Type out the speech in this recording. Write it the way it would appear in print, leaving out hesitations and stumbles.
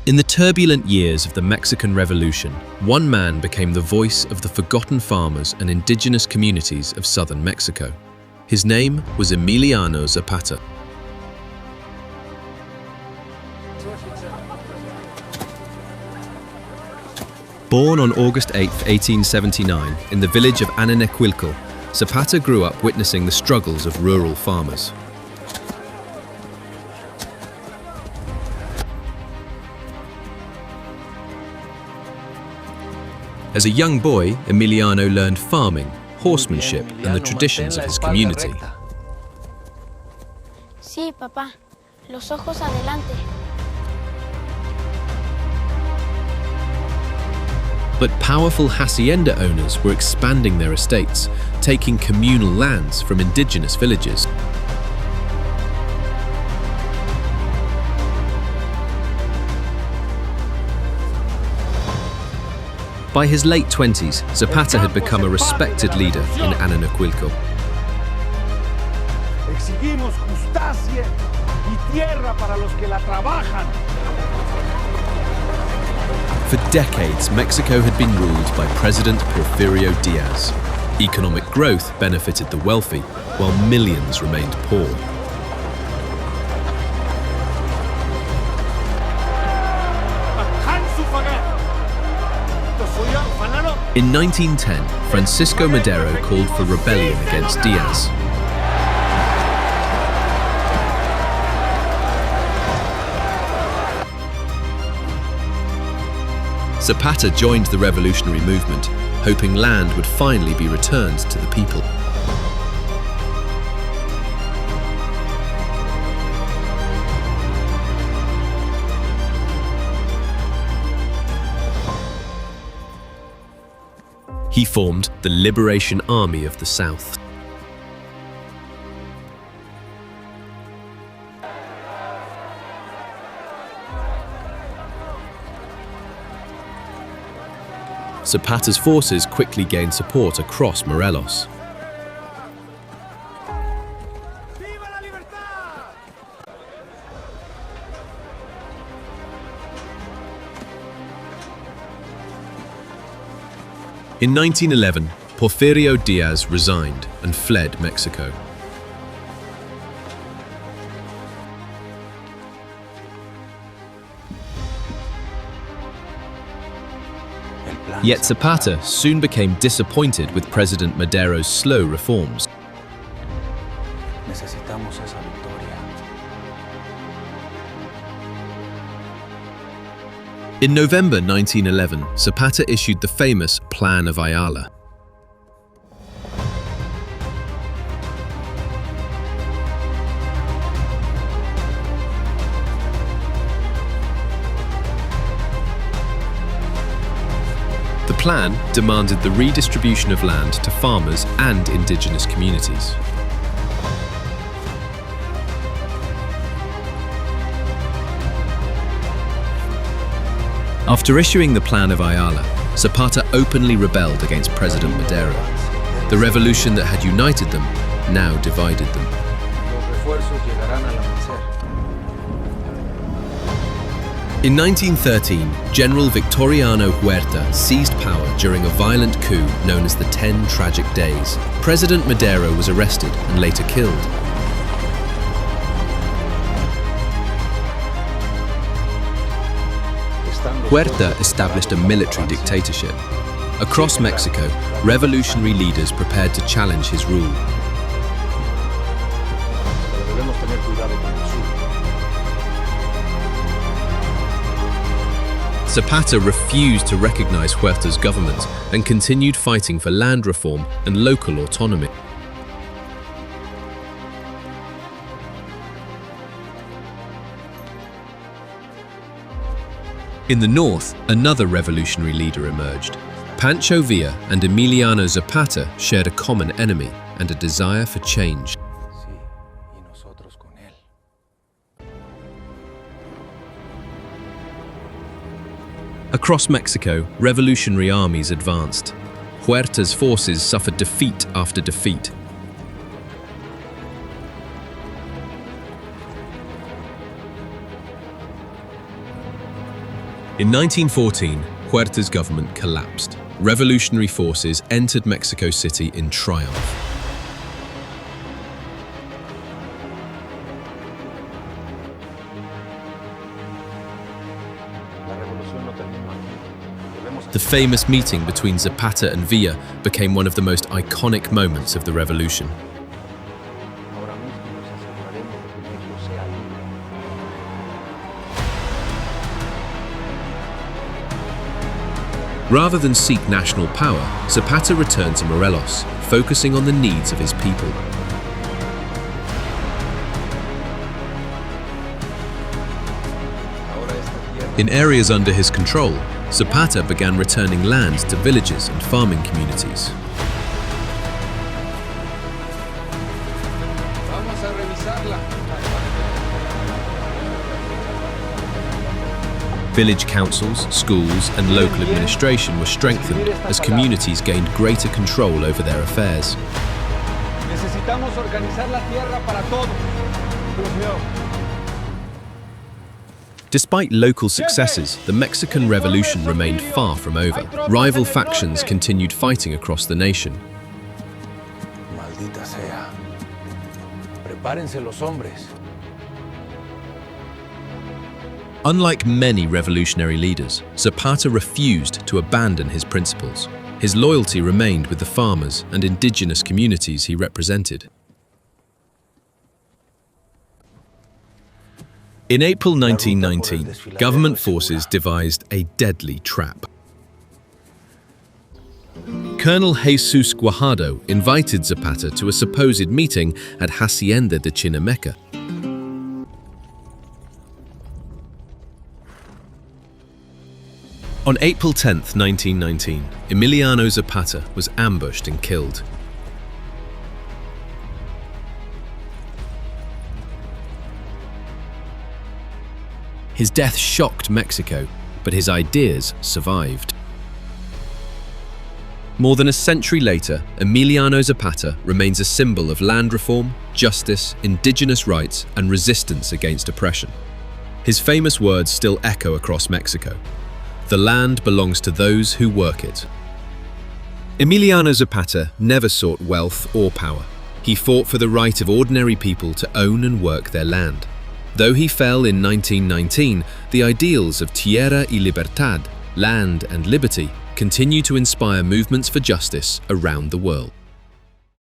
In the turbulent years of the Mexican Revolution, one man became the voice of the forgotten farmers and indigenous communities of southern Mexico. His name was Emiliano Zapata. Born on August 8, 1879, in the village of Anenecuilco, Zapata grew up witnessing the struggles of rural farmers. As a young boy, Emiliano learned farming, horsemanship, and the traditions of his community. Sí, papá. Los ojos adelante. But powerful hacienda owners were expanding their estates, taking communal lands from indigenous villages. By his late 20s, Zapata had become a respected leader in Anenecuilco. Exigimos justicia y tierra para los que la trabajan. For decades, Mexico had been ruled by President Porfirio Diaz. Economic growth benefited the wealthy, while millions remained poor. In 1910, Francisco Madero called for rebellion against Diaz. Zapata joined the revolutionary movement, hoping land would finally be returned to the people. He formed the Liberation Army of the South. Zapata's forces quickly gained support across Morelos. In 1911, Porfirio Diaz resigned and fled Mexico. Yet Zapata soon became disappointed with President Madero's slow reforms. In November 1911, Zapata issued the famous Plan of Ayala. The plan demanded the redistribution of land to farmers and indigenous communities. After issuing the Plan of Ayala, Zapata openly rebelled against President Madero. The revolution that had united them now divided them. In 1913, General Victoriano Huerta seized power during a violent coup known as the 10 Tragic Days. President Madero was arrested and later killed. Huerta established a military dictatorship. Across Mexico, revolutionary leaders prepared to challenge his rule. Zapata refused to recognize Huerta's government and continued fighting for land reform and local autonomy. In the north, another revolutionary leader emerged. Pancho Villa and Emiliano Zapata shared a common enemy and a desire for change. Across Mexico, revolutionary armies advanced. Huerta's forces suffered defeat after defeat. In 1914, Huerta's government collapsed. Revolutionary forces entered Mexico City in triumph. The famous meeting between Zapata and Villa became one of the most iconic moments of the revolution. Rather than seek national power, Zapata returned to Morelos, focusing on the needs of his people. In areas under his control, Zapata began returning land to villages and farming communities. Village councils, schools, and local administration were strengthened as communities gained greater control over their affairs. Necesitamos organizar la tierra para todos. Despite local successes, the Mexican Revolution remained far from over. Rival factions continued fighting across the nation. Maldita sea. Prepárense los hombres. Unlike many revolutionary leaders, Zapata refused to abandon his principles. His loyalty remained with the farmers and indigenous communities he represented. In April 1919, government forces devised a deadly trap. Colonel Jesus Guajardo invited Zapata to a supposed meeting at Hacienda Chinameca. On April 10, 1919, Emiliano Zapata was ambushed and killed. His death shocked Mexico, but his ideas survived. More than a century later, Emiliano Zapata remains a symbol of land reform, justice, indigenous rights, and resistance against oppression. His famous words still echo across Mexico. The land belongs to those who work it. Emiliano Zapata never sought wealth or power. He fought for the right of ordinary people to own and work their land. Though he fell in 1919, the ideals of Tierra y Libertad, land and liberty, continue to inspire movements for justice around the world.